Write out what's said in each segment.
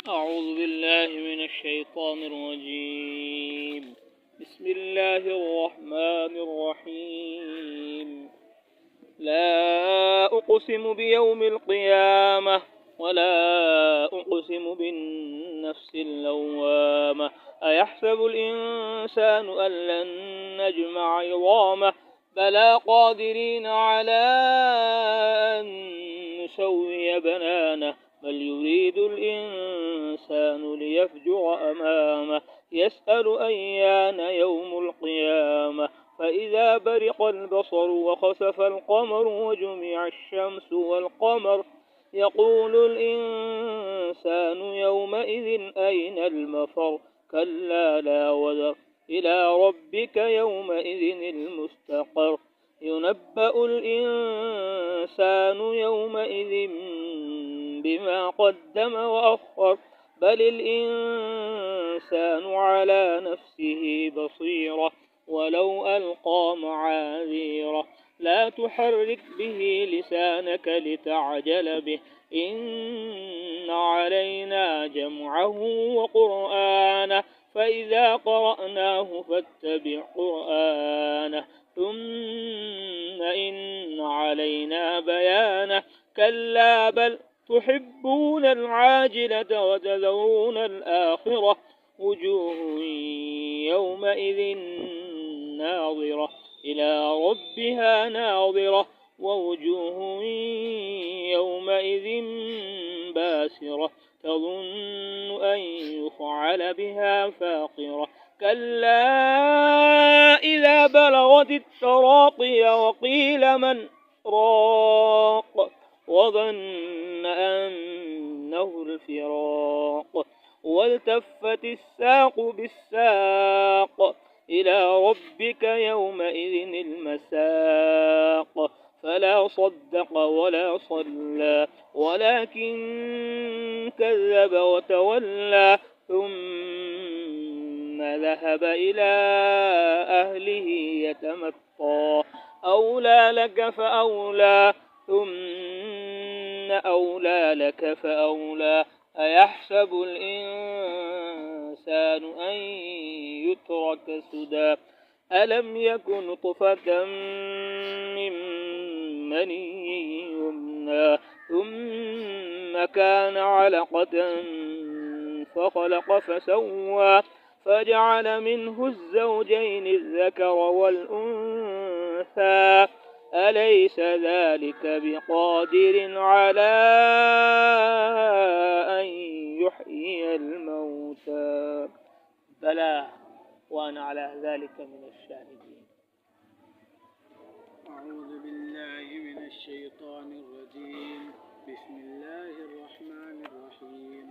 أعوذ بالله من الشيطان الرجيم. بسم الله الرحمن الرحيم. لا أقسم بيوم القيامة ولا أقسم بالنفس اللوامة. أيحسب الإنسان أن لن نجمع عظامه بلى قادرين على أن نسوي بنانه بل يريد الإنسان ليفجر أمامه يسأل أيان يوم القيامة فإذا برق البصر وخسف القمر وجمع الشمس والقمر يقول الإنسان يومئذ أين المفر كلا لا وزر إلى ربك يومئذ المستقر ينبأ الإنسان يومئذ بما قدم وأخر بل الإنسان على نفسه بصيرة ولو ألقى معاذيره لا تحرك به لسانك لتعجل به إن علينا جمعه وقرآنه فإذا قرأناه فاتبع قرآنه ثم إن علينا بيانه كلا بل تحبون العاجلة وتذرون الآخرة وجوه يومئذ ناظرة إلى ربها ناظرة ووجوه يومئذ باسرة تظن أن يفعل بها فاقرة كلا إذا بلغت التراقي وقيل من راق وظن أنه الفراق والتفت الساق بالساق إلى ربك يومئذ المساق فلا صدق ولا صلى ولكن كذب وتولى ثم ذهب إلى أهله يتمطى أولى لك فأولى ثم أولى لك فأولى أيحسب الإنسان أن يترك سدى ألم يكن نطفة من مني يمنى ثم كان علقة فخلق فسوى فجعل منه الزوجين الذكر والأنثى أليس ذلك بقادر على أن يحيي الموتى بلى وأنا على ذلك من الشاهدين. أعوذ بالله من الشيطان الرجيم. بسم الله الرحمن الرحيم.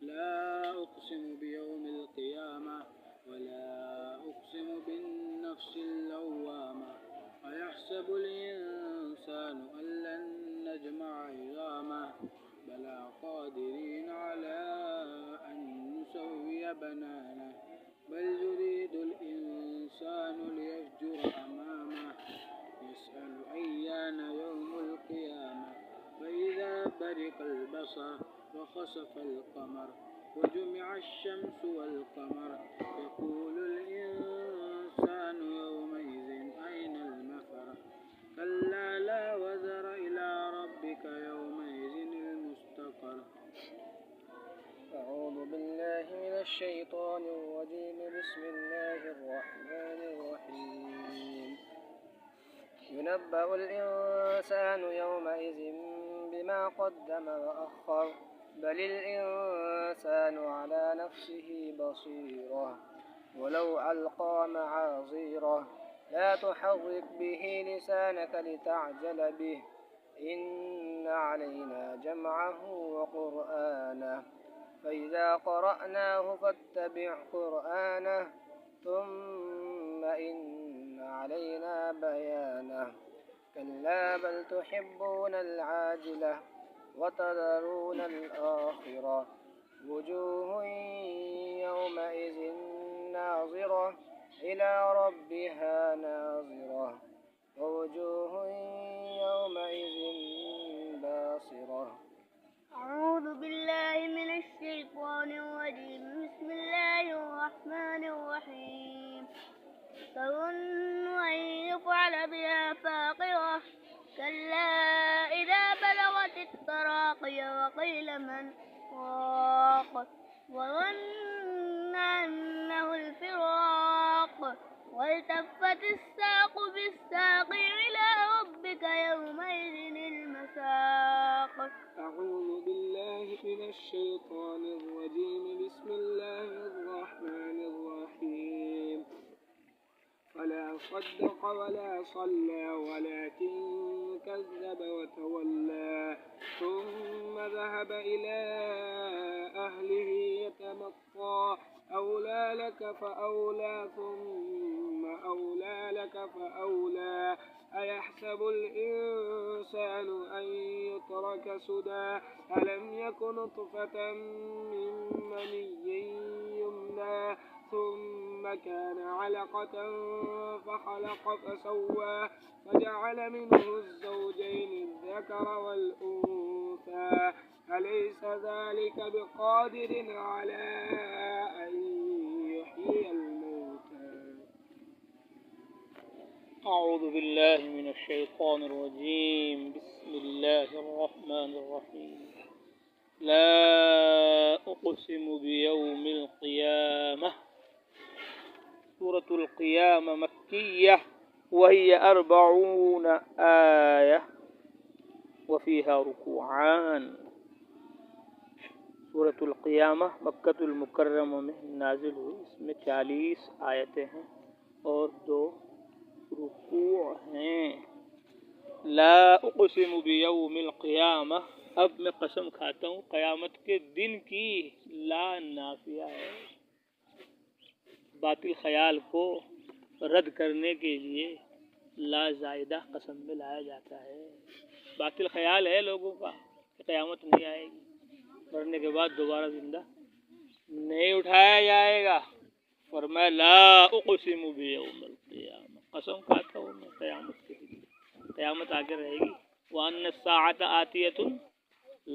لا أقسم بيوم القيامة ولا أقسم بالنفس اللوامة أيحسب الإنسان أن لن نجمع عظامه بلى قادرين على أن نسوي بنانه بل يريد الإنسان ليفجر أمامه يسأل أيان يوم القيامة فإذا برق البصر وخسف القمر وجمع الشمس والقمر يقول الإنسان يومئذ أين المفر كلا لا وزر إلى ربك يومئذ المستقر. أعوذ بالله من الشيطان الرجيم. بسم الله الرحمن الرحيم. ينبأ الإنسان يومئذ بما قدم وأخر بل الإنسان على نفسه بصيرة ولو ألقى معاذيره لا تحرك به لسانك لتعجل به إن علينا جمعه وقرآنه فإذا قرأناه فاتبع قرآنه ثم إن علينا بيانه كلا بل تحبون العاجلة وتذرون الآخرة وجوه يومئذ ناظرة إلى ربها ناظرة ووجوه يومئذ باسرة من راق وظن أنه الفراق والتفت الساق بالساق إلى ربك يومئذ المساق. أعوذ بالله من الشيطان الرجيم. بسم الله الرحمن الرحيم. فلا صدق ولا صلى ولكن كذب وتولى ثم ذهب إلى أهله يتمطى أولى لك فأولى ثم أولى لك فأولى أيحسب الإنسان أن يترك سدى ألم يك نطفة من مني يمنى ثم كان علقة فخلق فسوى فجعل منه الزوجين الذكر والأنثى أليس ذلك بقادر على أن يحيي الموتى. أعوذ بالله من الشيطان الرجيم. بسم الله الرحمن الرحيم. لا أقسم بيوم القيامة. سورة القيامة مكية وهي 40 آية وفيها ركوعان. سورة القیامہ مکۃ المکرمہ میں نازل ہوئی. اس میں 40 آیتیں ہیں اور 2 رکوع ہیں. لا اقسم بیوم القیامہ. اب میں قسم کھاتا ہوں قیامت کے دن کی. لا نافیہ ہے. باطل خیال کو رد کرنے کے لیے لا زائدہ قسم میں لایا جاتا ہے. باطل خیال ہے لوگوں کا کہ قیامت نہیں آئے گی, مرنے کے بعد دوبارہ زندہ نہیں اٹھایا جائے گا. فرمایا لا اقسم بیوم القیامہ. قسم کھاتا ہوں میں قیامت کے دن. قیامت آ کے رہے گی. وان الساعۃ آتیۃ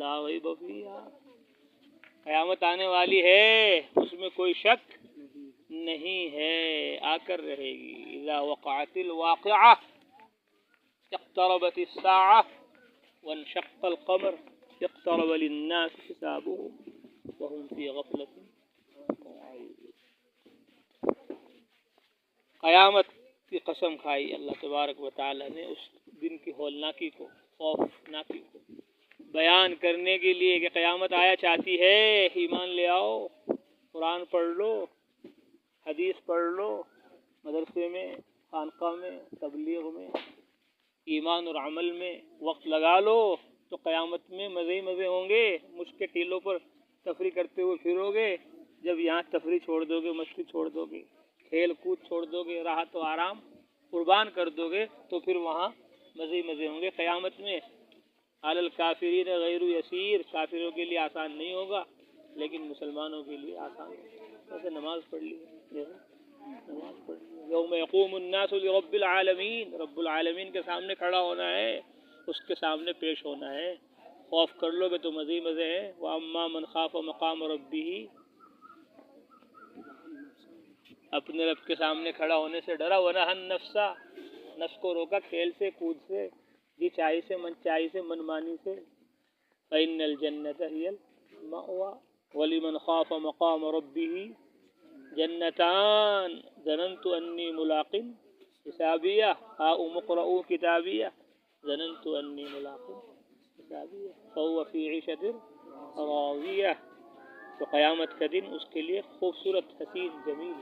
لا ریب فیہا. قیامت آنے والی ہے, اس میں کوئی شک نہیں ہے, آ کر رہے گی. اذا وقعت الواقعہ اقتربت الساعہ وانشق القمر اقترب للناس حسابهم وهم في غفلة. قیامت کی قسم کھائی اللہ تبارک و تعالی نے اس دن کی ہولناکی کو, خوفناکی کو بیان کرنے کے لیے کہ قیامت آیا چاہتی ہے. ایمان لے آؤ, قرآن پڑھ لو, حدیث پڑھ لو, مدرسے میں, خانقاہ میں, تبلیغ میں, ایمان اور عمل میں وقت لگا لو تو قیامت میں مزے ہی مزے ہوں گے. مشک کے ٹیلوں پر تفریح کرتے ہوئے پھرو گے. جب یہاں تفریح چھوڑ دو گے, مستی چھوڑ دو گے, کھیل کود چھوڑ دو گے, راحت و آرام قربان کر دو گے تو پھر وہاں مزے ہی مزے ہوں گے. قیامت میں علی الکافرین غیر یسیر. کافروں کے لیے آسان نہیں ہوگا لیکن مسلمانوں کے لیے آسان ہوگا. جیسے نماز پڑھ لی, نماز پڑھ لی. یوم یقوم الناس لرب العالمین. رب العالمین کے سامنے کھڑا ہونا ہے, اس کے سامنے پیش ہونا ہے. خوف کر لو گے تو مزے ہی مزے ہیں. وَأَمَّا مَنْ خَافَ مَقَامَ رَبِّهِ. اپنے رب کے سامنے کھڑا ہونے سے ڈرا. وَنَهَى النَّفْسَ. نفس کو روکا کھیل سے, کود سے, جی چاہی سے, من چاہی سے, من مانی سے. فَإِنَّ الْجَنَّةَ هِيَ الْمَأْوَى. وَلِمَنْ خَافَ مَقَامَ رَبِّهِ جنتان ظننت انی ملاق حسابیہ ہاؤم اقرؤوا کتابیہ ظننت انی ملاق حسابیہ فہو فی عیشۃ راضیہ. تو قیامت کا دن اس کے لیے خوبصورت, حسین, جمیل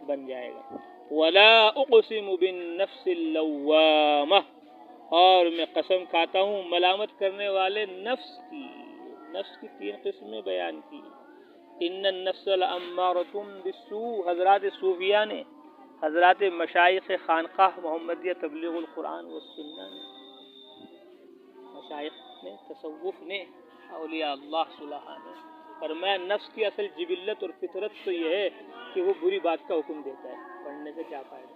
بن جائے گا. ولا اقسم بالنفس اللوامہ. اور میں قسم کھاتا ہوں ملامت کرنے والے نفس کی. نفس کی 3 قسمیں بیان کی. ان النفس لامارۃ بالسوء. حضرات صوفیاء نے, حضرات مشائخ خانقاہ محمدیہ تبلیغ القرآن والسنہ نے, مشائخ نے, تصوف نے, اولیاء اللہ صلحاء نے فرمایا نفس کی اصل جبلت اور فطرت تو یہ ہے کہ وہ بری بات کا حکم دیتا ہے. پڑھنے سے کیا فائدہ,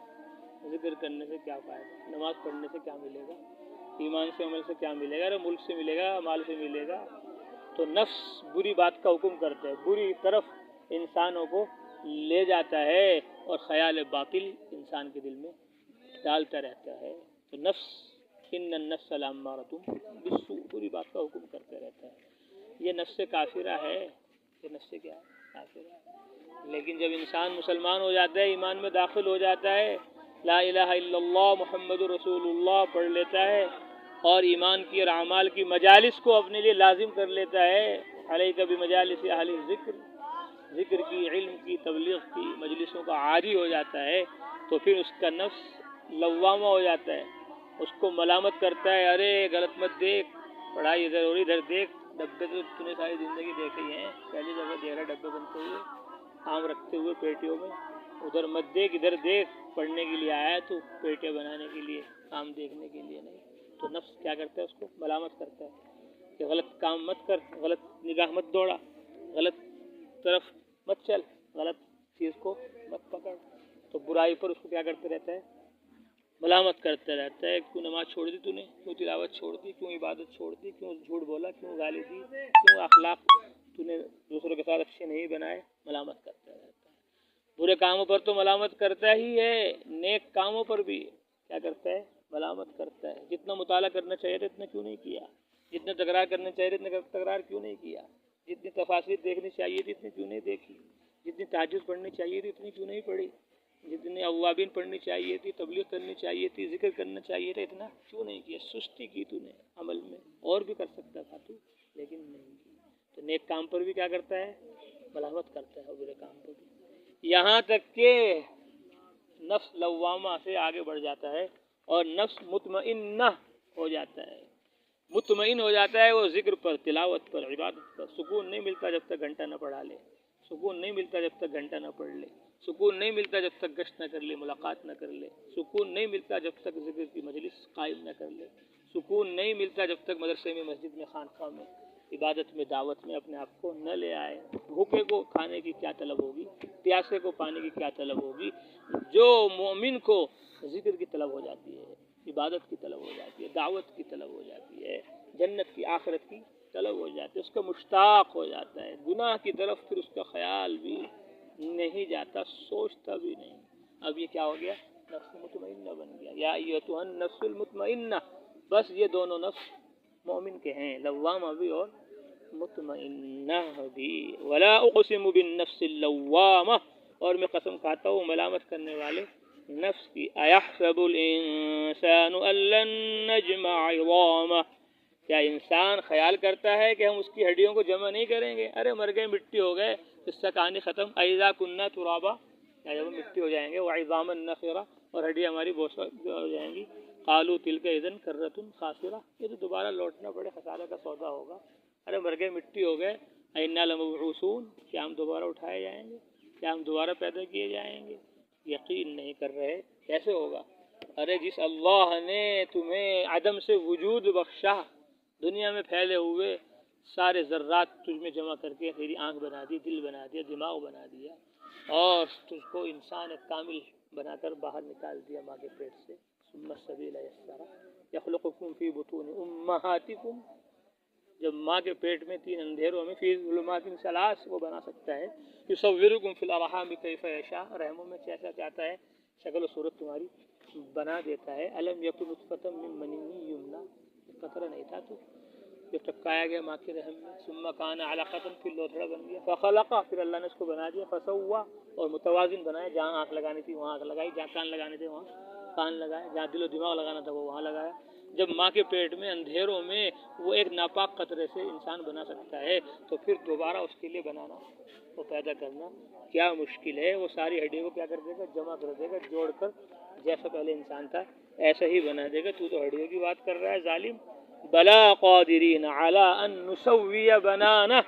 ذکر کرنے سے کیا فائدہ, نماز پڑھنے سے کیا ملے گا, ایمان سے عمل سے کیا ملے گا, ارے ملک سے ملے گا, مال سے ملے گا. تو نفس بری بات کا حکم کرتا ہے, بری طرف انسانوں کو لے جاتا ہے اور خیال باطل انسان کے دل میں ڈالتا رہتا ہے. تو نفس ان النفس لامارۃ بالسوء, بری بات کا حکم کرتا رہتا ہے. یہ نفس کافرہ ہے، یہ نفس کیا ہے؟ کافرہ ہے۔ لیکن جب انسان مسلمان ہو جاتا ہے، ایمان میں داخل ہو جاتا ہے، لا الہ الا اللہ محمد رسول اللہ پڑھ لیتا ہے اور ایمان کی اور اعمال کی مجالس کو اپنے لیے لازم کر لیتا ہے، علیک بمجالس اہل ذکر، ذکر کی، علم کی، تبلیغ کی مجلسوں کا عادی ہو جاتا ہے، تو پھر اس کا نفس لوامہ ہو جاتا ہے، اس کو ملامت کرتا ہے، ارے غلط مت دیکھ، پڑھائی ادھر ہو رہی ادھر دیکھ، ڈبے تو تم نے ساری زندگی دیکھے ہی ہیں، پہلی دفعہ دیکھ رہا ڈبے بنتے ہوئے، آم رکھتے ہوئے پیٹیوں میں، ادھر مت دیکھ ادھر دیکھ، پڑھنے کے لیے آیا تو پیٹیاں بنانے کے لیے، کام دیکھنے کے لیے نہیں۔ تو نفس کیا کرتا ہے؟ اس کو ملامت کرتا ہے کہ غلط کام مت کر، غلط نگاہ مت دوڑا، غلط طرف مت چل، غلط چیز کو مت پکڑ۔ تو برائی پر اس کو کیا کرتے رہتا ہے؟ ملامت کرتا رہتا ہے، کیوں نماز چھوڑ دی تو نے، کیوں تلاوت چھوڑ دی، کیوں عبادت چھوڑ دی، کیوں جھوٹ بولا، کیوں گالی دی، کیوں اخلاق تو نے دوسروں کے ساتھ اچھے نہیں بنائے، ملامت کرتا رہتا ہے۔ برے کاموں پر تو ملامت کرتا ہی ہے، نیک کاموں پر بھی کیا کرتا ہے؟ ملامت کرتا ہے۔ جتنا مطالعہ کرنا چاہیے تھا اتنا کیوں نہیں کیا، جتنا تکرار کرنا چاہیے تھا اتنا تکرار کیوں نہیں کیا، جتنی تفاسیر دیکھنی چاہیے تھی اتنی کیوں نہیں دیکھی، جتنی تہجد پڑھنی چاہیے تھی اتنی کیوں نہیں پڑھی، جتنی اوابین پڑھنی چاہیے تھی، تبلیغ کرنی چاہیے تھی، ذکر کرنا چاہیے تھا، اتنا کیوں نہیں کیا؟ سستی کی تو نے عمل میں، اور بھی کر سکتا تھا تو، لیکن نہیں کی۔ تو نیک کام پر بھی کیا کرتا ہے؟ ملامت کرتا ہے، برے کام پر بھی، یہاں تک کہ نفس لوامہ سے آگے بڑھ جاتا ہے اور نفس مطمئنہ ہو جاتا ہے، مطمئن ہو جاتا ہے وہ ذکر پر، تلاوت پر، عبادت پر۔ سکون نہیں ملتا جب تک گھنٹہ نہ پڑھا لے، سکون نہیں ملتا جب تک گھنٹہ نہ پڑھ لے، سکون نہیں ملتا جب تک گشت نہ کر لے، ملاقات نہ کر لے، سکون نہیں ملتا جب تک ذکر کی مجلس قائم نہ کر لے، سکون نہیں ملتا جب تک مدرسے میں، مسجد میں، خانقاہ میں، عبادت میں، دعوت میں اپنے آپ کو نہ لے آئے۔ بھوکے کو کھانے کی کیا طلب ہوگی، پیاسے کو پانی کی کیا طلب ہوگی؟ جو مومن کو ذکر کی طلب ہو جاتی ہے، عبادت کی طلب ہو جاتی ہے، دعوت کی طلب ہو جاتی ہے، جنت کی، آخرت کی طلب ہو جاتی ہے، اس کا مشتاق ہو جاتا ہے، گناہ کی طرف پھر اس کا خیال بھی نہیں جاتا، سوچتا بھی نہیں۔ اب یہ کیا ہو گیا؟ نفس مطمئنہ بن گیا۔ یا ایتھا النفس المطمئنہ، بس یہ دونوں نفس مومن کے ہیں، لوامہ بھی اور مطمئنہ بھی۔ ولا اقسم بالنفس اللوامہ، اور میں قسم کھاتا ہوں ملامت کرنے والے نفس کی۔ ایحسب الانسان ان لن نجمع عظامہ، کیا انسان خیال کرتا ہے کہ ہم اس کی ہڈیوں کو جمع نہیں کریں گے؟ ارے مر گئے، مٹی ہو گئے، قصہ کہانی ختم۔ اذا کنا ترابا، کیا جب ہم مٹی ہو جائیں گے، وعظاما نخرہ، اور ہڈیاں ہماری بہت ہو جائیں گی۔ قالوا تلک اذا کرۃ خاسرہ، یہ تو دوبارہ لوٹنا پڑے، خسارہ کا سودا ہوگا۔ ارے مر گئے، مٹی ہو گئے، انا لمبعوثون، کیا ہم دوبارہ اٹھائے جائیں گے، کیا ہم دوبارہ پیدا کیے جائیں گے؟ یقین نہیں کر رہے، کیسے ہوگا؟ ارے جس اللہ نے تمہیں عدم سے وجود بخشا، دنیا میں پھیلے ہوئے سارے ذرات تجھ میں جمع کر کے تیری آنکھ بنا دی، دل بنا دیا، دماغ بنا دیا، اور تجھ کو انسان ایک کامل بنا کر باہر نکال دیا ماں کے پیٹ سے، ثم السبیل یسرہ یخلقکم فی بطون امہاتکم، جب ماں کے پیٹ میں 3 اندھیروں میں، فی ظلمات ثلاث، وہ بنا سکتا ہے، یصورکم فی الارحام کیف یشاء، رحموں میں جیسا چاہتا ہے شکل و صورت تمہاری بنا دیتا ہے۔ الم یکن نطفۃ من منی یمنی، قطرہ نہیں تھا تو جو ٹپکایا گیا ماں کے رحم میں، ثم کان علقۃ، پھر لوتھڑا بن گیا، فخلق، پھر اللہ نے اس کو بنا دیا، فسوی، اور متوازن بنایا، جہاں آنکھ لگانی تھی وہاں آنکھ لگائی، جہاں کان لگانے تھے وہاں کان لگائے، جہاں دل و دماغ لگانا تھا وہ وہاں لگایا۔ جب ماں کے پیٹ میں اندھیروں میں وہ ایک ناپاک قطرے سے انسان بنا سکتا ہے، تو پھر دوبارہ اس کے لیے بنانا، وہ پیدا کرنا کیا مشکل ہے؟ وہ ساری ہڈیوں کو کیا کر دے گا؟ جمع کر دے گا، جوڑ کر جیسا پہلے انسان تھا ایسا ہی بنا دے گا۔ تو ہڈیوں کی بات کر رہا ہے ظالم۔ بلا قادرین علی ان نسوی بنانہ،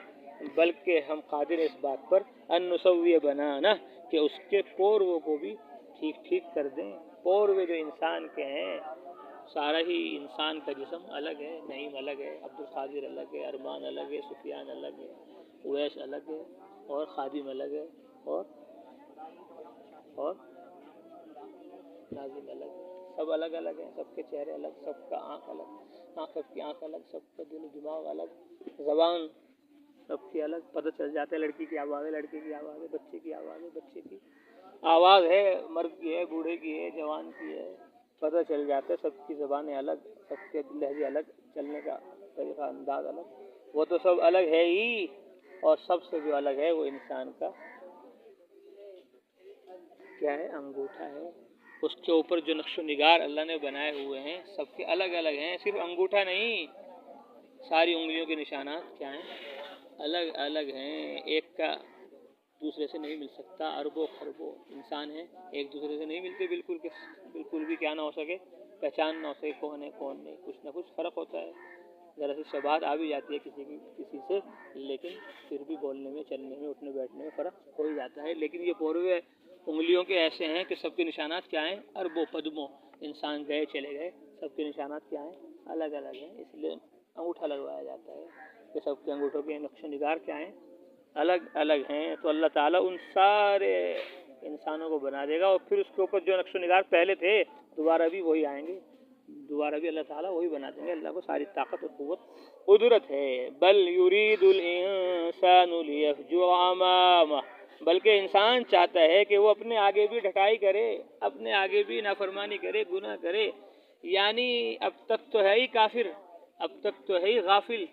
بلکہ ہم قادر اس بات پر، ان نسوی بنانہ، کہ اس کے پورووں کو بھی ٹھیک ٹھیک کر دیں۔ پوروے جو انسان کے ہیں، سارا ہی انسان کا جسم الگ ہے، نعیم الگ ہے، عبد القادر الگ ہے، ارمان الگ ہے، سفیان الگ ہے، اویس الگ ہے، اور خادم الگ ہے، اور ناظم الگ ہے، سب الگ الگ ہیں، سب کے چہرے الگ، سب کا آنکھ الگ، سب کی آنکھ الگ، سب کا دل و دماغ الگ، زبان سب کی الگ، پتہ چل جاتا ہے لڑکی کی آواز ہے، لڑکے کی آواز ہے، بچے کی آواز ہے، بچے کی آواز ہے، مرد کی ہے، بوڑھے کی ہے، جوان کی ہے، پتہ چل جاتا ہے، سب کی زبانیں الگ، سب کے لہجے الگ، چلنے کا طریقہ انداز الگ، وہ تو سب الگ ہے ہی، اور سب سے جو الگ ہے وہ انسان کا کیا ہے؟ انگوٹھا ہے۔ اس کے اوپر جو نقش و نگار اللہ نے بنائے ہوئے ہیں سب کے الگ الگ ہیں، صرف انگوٹھا نہیں، ساری انگلیوں کے نشانات کیا ہیں؟ الگ الگ ہیں، ایک کا دوسرے سے نہیں مل سکتا۔ اربوں خربوں انسان ہیں، ایک دوسرے سے نہیں ملتے بالکل بھی کیا نہ ہو سکے، پہچان نہ ہو سکے کون ہے کون نہیں، کچھ نہ کچھ فرق ہوتا ہے، ذرا سی شباہت آ بھی جاتی ہے کسی سے، لیکن پھر بھی بولنے میں، چلنے میں، اٹھنے بیٹھنے میں فرق ہو ہی جاتا ہے۔ لیکن یہ پورے انگلیوں کے ایسے ہیں کہ سب کے نشانات کیا ہیں؟ اربوں پدموں، انسان گئے چلے گئے، سب کے نشانات کیا ہیں؟ الگ الگ ہیں، اس لیے انگوٹھا لگوایا جاتا ہے کہ سب کے انگوٹھوں کے نقش و نگار کیا ہیں؟ الگ الگ ہیں۔ تو اللہ تعالیٰ ان سارے انسانوں کو بنا دے گا، اور پھر اس کے اوپر جو نقش و نگار پہلے تھے دوبارہ بھی وہی آئیں گے، دوبارہ بھی اللہ تعالیٰ وہی بنا دیں گے۔ اللہ کو ساری طاقت اور قوت قدرت ہے۔ بل یرید الانسان لیفجر امامہ، بلکہ انسان چاہتا ہے کہ وہ اپنے آگے بھی ڈھکائی کرے، اپنے آگے بھی نافرمانی کرے، گناہ کرے، یعنی اب تک تو ہے ہی کافر، اب تک تو ہے ہی غافل،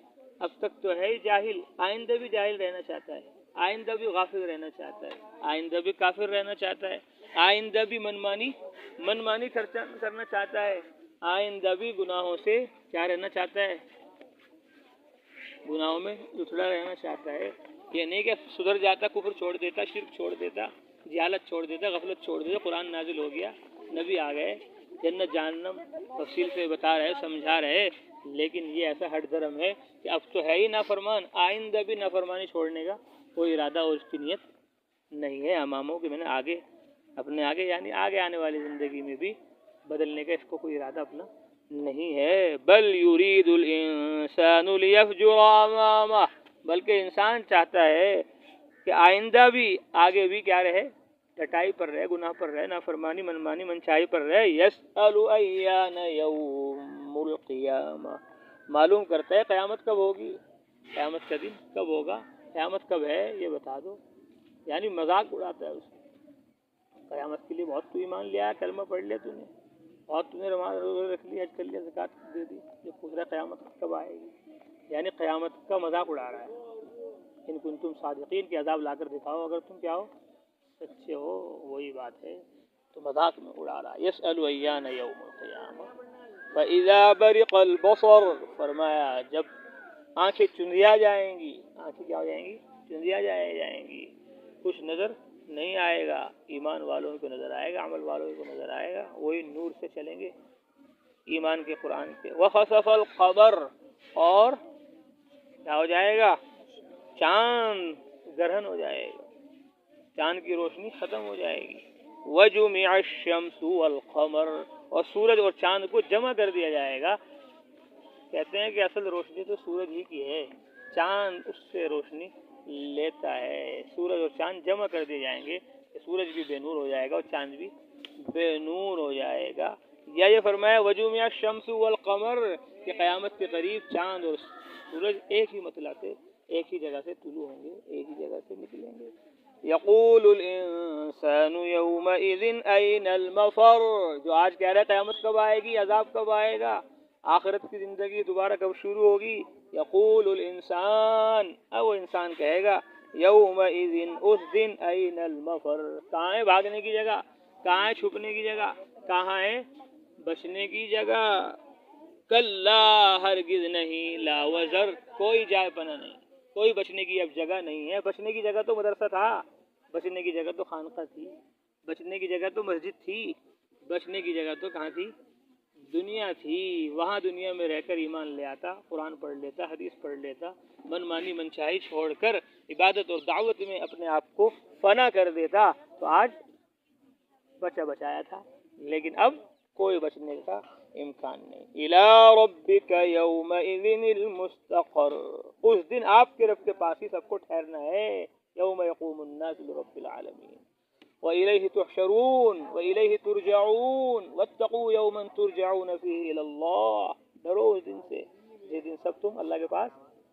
اب تک تو ہے ہی جاہل، آئندہ بھی جاہل رہنا چاہتا ہے، آئندہ بھی غافل رہنا چاہتا ہے، آئندہ بھی کافر رہنا چاہتا ہے، آئندہ بھی منمانی کرنا چاہتا ہے، آئندہ بھی گناہوں سے کیا رہنا چاہتا ہے؟ گناہوں میں لتڑا رہنا چاہتا ہے۔ یہ نہیں کہ سدھر جاتا، کفر چھوڑ دیتا، شرک چھوڑ دیتا، جہالت چھوڑ دیتا، غفلت چھوڑ دیتا، قرآن نازل ہو گیا، نبی آ گئے، جنت جہنم تفصیل سے بتا رہے، سمجھا رہے، لیکن یہ ایسا ہٹ دھرم ہے کہ اب تو ہے ہی نافرمان، آئندہ بھی نافرمانی چھوڑنے کا کوئی ارادہ اور اس کی نیت نہیں ہے۔ اماموں کہ میں نے آگے، اپنے آگے یعنی آگے آنے والی زندگی میں بھی بدلنے کا اس کو کوئی ارادہ اپنا نہیں ہے۔ بل یرید الانسان لیفجر امامہ، بلکہ انسان چاہتا ہے کہ آئندہ بھی، آگے بھی کیا رہے؟ ڈٹائی پر رہے، گناہ پر رہے، نافرمانی منمانی منچائی پر رہے۔ یسأل ایان یوم القیامہ، معلوم کرتا ہے قیامت کب ہوگی، قیامت کا دن کب ہوگا، قیامت کب ہے یہ بتا دو، یعنی مذاق اڑاتا ہے اس کو۔ قیامت کے لیے بہت تو ایمان لیا، کلمہ پڑھ لیا تو نے، بہت تو نے نماز روزہ رکھ لی، حج کر لیا، زکوٰۃ دے دی، یہ پوچھ رہا ہے قیامت کب آئے گی، یعنی قیامت کا مذاق اڑا رہا ہے۔ ان کنتم صادقین کی عذاب لا کر دکھاؤ اگر تم کیا ہو، سچے ہو، وہی بات ہے، تو مذاق میں اڑا رہا ہے۔ یسأل ایان یوم القیامہ فإذا برق البصر، فرمایا جب آنکھیں چندیا جائیں گی، آنکھیں کیا ہو جائیں گی؟ چندیا جائیں گی، کچھ نظر نہیں آئے گا، ایمان والوں کو نظر آئے گا، عمل والوں کو نظر آئے گا، وہی نور سے چلیں گے ایمان کے، قرآن کے۔ وخسف القمر، اور کیا ہو جائے گا؟ چاند گرہن ہو جائے گا، چاند کی روشنی ختم ہو جائے گی۔ وجمع الشمس والقمر، اور سورج اور چاند کو جمع کر دیا جائے گا۔ کہتے ہیں کہ اصل روشنی تو سورج ہی کی ہے، چاند اس سے روشنی لیتا ہے۔ سورج اور چاند جمع کر دیے جائیں گے، سورج بھی بے نور ہو جائے گا اور چاند بھی بے نور ہو جائے گا۔ یا یہ فرمایا وجمع الشمس والقمر، کہ قیامت کے قریب چاند اور سورج ایک ہی مطلع سے، ایک ہی جگہ سے طلوع ہوں گے، ایک ہی جگہ سے نکلیں گے۔ یقول الانسان یومئذ این المفر، جو آج کہہ رہا ہے قیامت کب آئے گی، عذاب کب آئے گا، آخرت کی زندگی دوبارہ کب شروع ہوگی، یقول الانسان، اب وہ انسان کہے گا یومئذ، اس دن، این المفر، کہاں ہے بھاگنے کی جگہ، کہاں ہے چھپنے کی جگہ، کہاں ہے بچنے کی جگہ۔ کلا، ہرگز نہیں، لا وزر، کوئی جائے پناہ نہیں، کوئی بچنے کی اب جگہ نہیں ہے۔ بچنے کی جگہ تو مدرسہ تھا، بچنے کی جگہ تو خانقاہ تھی، بچنے کی جگہ تو مسجد تھی، بچنے کی جگہ تو کہاں تھی؟ دنیا تھی۔ وہاں دنیا میں رہ کر ایمان لے آتا، قرآن پڑھ لیتا، حدیث پڑھ لیتا، من مانی منچاہی چھوڑ کر عبادت اور دعوت میں اپنے آپ کو فنا کر دیتا، تو آج بچایا تھا۔ لیکن اب کوئی بچنے کا امکان نہیں۔ الی ربک یومئذ المستقر، اس دن آپ کے رب کے پاس ہی سب کو ٹھہرنا ہے۔ یوم یقوم الناس لرب العالمین وإلیہ تحشرون وإلیہ ترجعون واتقوا یوما ترجعون فیہ الی اللہ، ڈرو اس دن سے جس دن سب تم اللہ کے پاس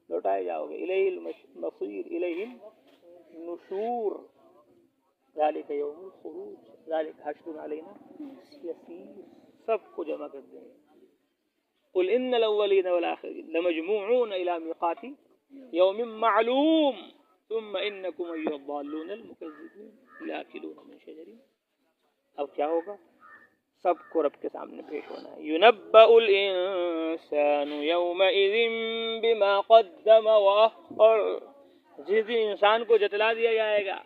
لوٹائے جاؤ گے۔ الیہ المصیر، الیہ النشور، ذالک یوم الخروج، ذالک حشر علینا یسیر، سب کو جمع کر دیں گے۔ قل ان الاولین والآخرین لمجموعون الی میقات یوم معلوم ثم انکم ایھا الضالون المکذبون لاکلون من شجر. اب کیا ہوگا؟ سب کو رب کے سامنے پیش ہونا ہے. ينبأ الانسان یومئذ بما قدم واخر. جس دن انسان کو جتلا دیا جائے گا،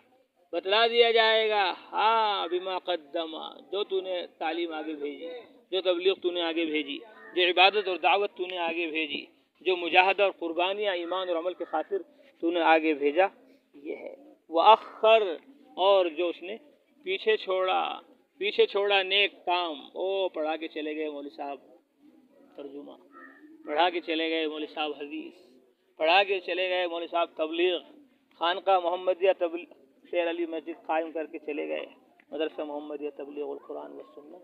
بتلا دیا جائے گا، ہاں بما قدم، جو تو نے تعلیم آگے بھیجی، جو تبلیغ تو نے آگے بھیجی، جو عبادت اور دعوت تو نے آگے بھیجی، جو مجاہدہ اور قربانیاں ایمان اور عمل کے خاطر تو نے آگے بھیجا، یہ ہے. وَأَخَّرَ، اور جو اس نے پیچھے چھوڑا نیک کام. او پڑھا کے چلے گئے مولوی صاحب ترجمہ، پڑھا کے چلے گئے مولوی صاحب حدیث، پڑھا کے چلے گئے مولوی صاحب تبلیغ، خانقاہ محمدیہ شیر علی مسجد قائم کر کے چلے گئے، مدرسہ محمدیہ تبلیغ القرآن والسنہ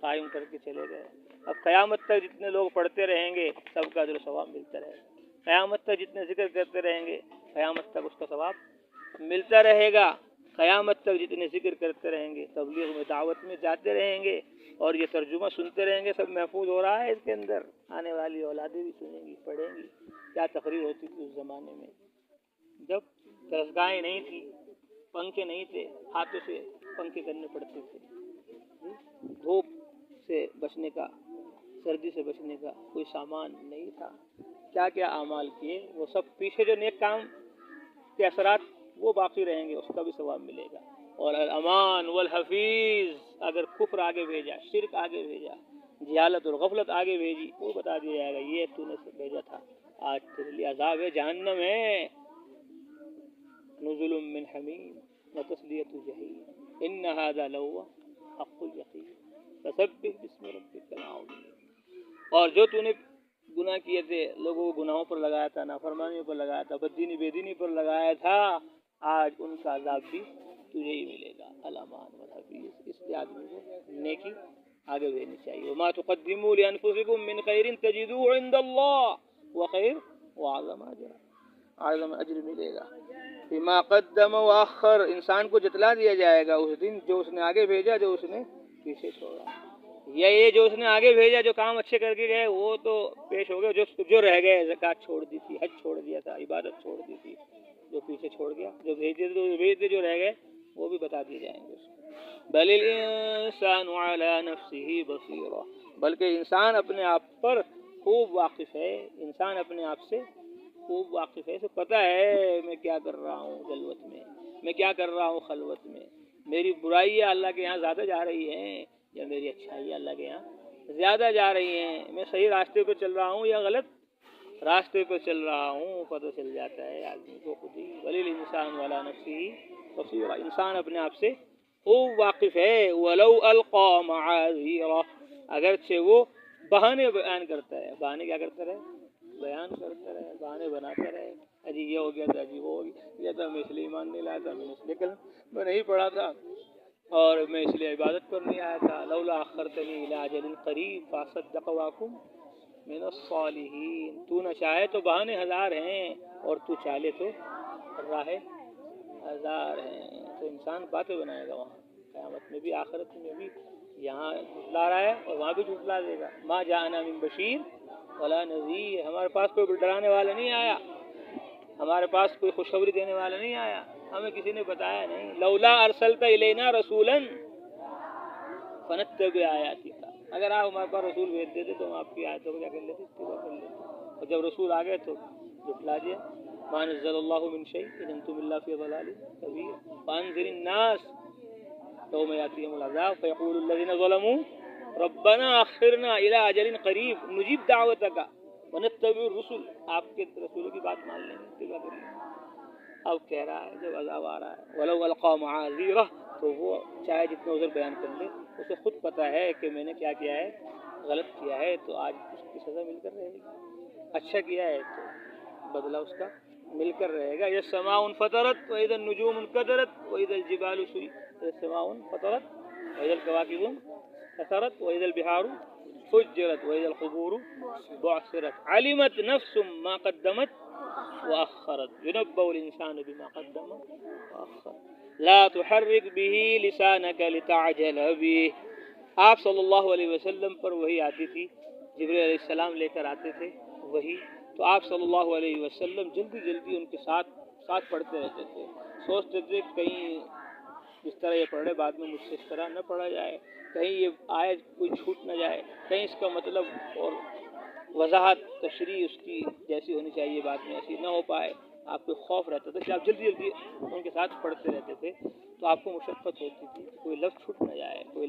قائم کر کے چلے گئے. اب قیامت تک جتنے لوگ پڑھتے رہیں گے سب کا اجر و ثواب ملتا رہے گا. قیامت تک جتنے ذکر کرتے رہیں گے قیامت تک اس کا ثواب ملتا رہے گا. قیامت تک جتنے ذکر کرتے رہیں گے، تبلیغ میں دعوت میں جاتے رہیں گے اور یہ ترجمہ سنتے رہیں گے، سب محفوظ ہو رہا ہے اس کے اندر. آنے والی اولادیں بھی سنیں گی، پڑھیں گی. کیا تقریر ہوتی تھی اس زمانے میں جب دستگاہیں نہیں تھی، پنکھے نہیں تھے، ہاتھوں سے پنکھے کرنے پڑتے تھے. دھوپ سے بچنے کا، سردی سے بچنے کا کوئی سامان نہیں تھا. کیا کیا اعمال کیے، وہ سب پیچھے جو نیک کام کے اثرات وہ باقی رہیں گے، اس کا بھی ثواب ملے گا. اور الامان والحفیظ، اگر کفر آگے بھیجا، شرک آگے بھیجا، جہالت اور غفلت آگے بھیجی، وہ بتا دیا جائے گا یہ تو نے بھیجا تھا، آج تیرے لیے عذاب جہنم ہے. نزل من حمیم وتصلیۃ جحیم ان ھذا لہو حق الیقین فسبح باسم ربک العظیم. اور جو تو نے گناہ کیے تھے، لوگوں کو گناہوں پر لگایا تھا، نافرمانیوں پر لگایا تھا، بددینی بے دینی پر لگایا تھا، آج ان کا عذاب بھی تجھے ہی ملے گا. الامان والحفیظ. اس لیے آدمی کو نیکی آگے بھیجنی چاہیے. وما تقدموا لانفسکم من خیر تجدوه عند اللہ وخیر واعظم اجرا. اعظم اجر ملے گا. بما قدم واخر، انسان کو جتلا دیا جائے گا اس دن جو اس نے آگے بھیجا، جو اس نے پیچھے چھوڑا. یا یہ جو اس نے آگے بھیجا، جو کام اچھے کر کے گئے وہ تو پیش ہو گئے، جو رہ گئے، زکوٰۃ چھوڑ دی تھی، حج چھوڑ دیا تھا، عبادت چھوڑ دی تھی، جو پیچھے چھوڑ گیا، جو بھیج دے جو رہ گئے وہ بھی بتا دیے جائیں گے. بل الانسان علی نفسہ بصیرہ، بلکہ انسان اپنے آپ پر خوب واقف ہے. انسان اپنے آپ سے خوب واقف ہے، اسے پتہ ہے میں کیا کر رہا ہوں جلوت میں، میں کیا کر رہا ہوں خلوت میں، میری برائیاں اللہ کے یہاں زیادہ جا رہی ہیں یا میری اچھائیاں اللہ کے یہاں زیادہ جا رہی ہیں، میں صحیح راستے پہ چل رہا ہوں یا غلط راستے پہ چل رہا ہوں، پتہ چل جاتا ہے آدمی کو خود ہی. بل الانسان علی نفسہ بصیرہ، انسان اپنے آپ سے خوب واقف ہے. ولو القی معاذیرہ، اگرچہ وہ بہانے بیان کرتا ہے. بہانے کیا کرتا رہے؟ بیان کرتا رہے، بہانے بناتا رہے. اجی یہ ہو گیا تھا، اجی وہ ہو گیا تھا، میں اس لیے ایمان نہیں لایا تھا، میں اس لیے کلمہ نہیں پڑھا تھا، اور میں اس لیے عبادت پر نہیں آیا تھا. لولا اخرتنی الی اجل قریب فاصدق واکن من الصالحین. تو نہ چاہے تو بہانے ہزار ہیں اور تو چاہے تو راہ ہزار ہیں. تو انسان باتیں بنائے گا وہاں قیامت میں بھی، آخرت میں بھی. یہاں جھٹلا رہا ہے اور وہاں بھی جھٹلا دے گا. ما جاءنا من بشیر ولا نذیر، ہمارے پاس کوئی ڈرانے والا نہیں آیا، ہمارے پاس کوئی خوشخبری دینے والا نہیں آیا، ہمیں کسی نے بتایا نہیں. لولا ارسلت الینا رسولا فنتبع آیاتک، اگر آپ ہمارے پاس رسول بھیج دیتے تو ہم آپ کی آیتوں کو کیا کر لیتے، اتباع کر لیتے. اور جب رسول آ گئے تو جھٹلا دیا. ما نزل اللہ من شیء ان انتم الا فی ضلال کبیر فانذر الناس یوم یاتیہم العذاب فیقول الذین ظلموا ربنا اخرنا الی اجل قریب نجیب دعوتک ونتبع الرسل. آپ کے رسولوں کی بات مان لیں گے، اتباع کر لیں گے. اب کہہ رہا ہے جب عذاب آ رہا ہے ولو القی معاذیرہ، تو وہ چاہے جتنا عذر بیان کر لے، اسے خود پتہ ہے کہ میں نے کیا کیا ہے، غلط کیا ہے، تو آج اس کی سزا مل کر رہے گی. اچھا کیا ہے تو بدلہ اس کا مل کر رہے گا. اذا السماء انفطرت واذا النجوم انكدرت واذا الجبال سيرت، اذا السماء انفطرت واذا الكواكب انتثرت واذا البحار فجرت واذا القبور بعثرت علمت نفس ما قدمت واخرت ينبأ الانسان بما قدم واخر لا تحرك به لسانك لتعجل به. آپ صلی اللہ علیہ وسلم پر وہی آتی تھی، جبرائیل علیہ السلام لے کر آتے تھے وہی تو آپ صلی اللہ علیہ وسلم جلدی جلدی ان کے ساتھ پڑھتے رہتے تھے، سوچتے تھے کہیں جس طرح یہ پڑھ رہے بعد میں مجھ سے اس طرح نہ پڑھا جائے، کہیں یہ آیت کوئی چھوٹ نہ جائے، کہیں اس کا مطلب اور وضاحت تشریح اس کی جیسی ہونی چاہیے بعد میں ایسی نہ ہو پائے۔ آپ کو خوف رہتا تھا کہ آپ جلدی جلدی ان کے ساتھ پڑھتے رہتے تھے تو آپ کو مشقت ہوتی تھی، کوئی لفظ چھوٹ نہ جائے، کوئی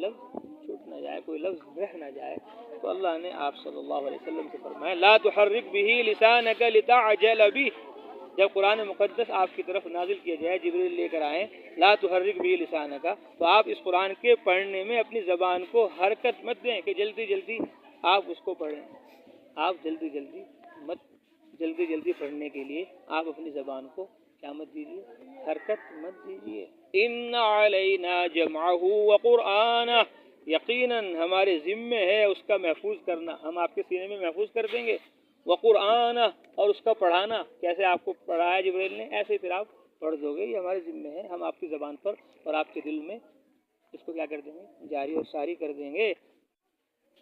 لفظ رہ نہ جائے۔ تو اللہ نے آپ صلی اللہ علیہ وسلم سے فرمایا لا تحرک به لسانک لتعجل به، جب قرآن مقدس آپ کی طرف نازل کیا جائے، جبریل لے کر آئیں، لا تحرک به لسانک، تو آپ اس قرآن کے پڑھنے میں اپنی زبان کو حرکت مت دیں کہ جلدی جلدی آپ اس کو پڑھیں، آپ جلدی جلدی پڑھنے کے لیے آپ اپنی زبان کو کیا مت دیجیے، حرکت مت دیجیے۔ ان علینا جمعہ وقرآنہ، یقیناً ہمارے ذمے ہے اس کا محفوظ کرنا، ہم آپ کے سینے میں محفوظ کر دیں گے، وقرآنہ، اور اس کا پڑھانا، کیسے آپ کو پڑھایا جبریل نے ایسے پھر آپ پڑھ دو گے، یہ ہمارے ذمے ہے، ہم آپ کی زبان پر اور آپ کے دل میں اس کو کیا کر دیں گے، جاری اور ساری کر دیں گے۔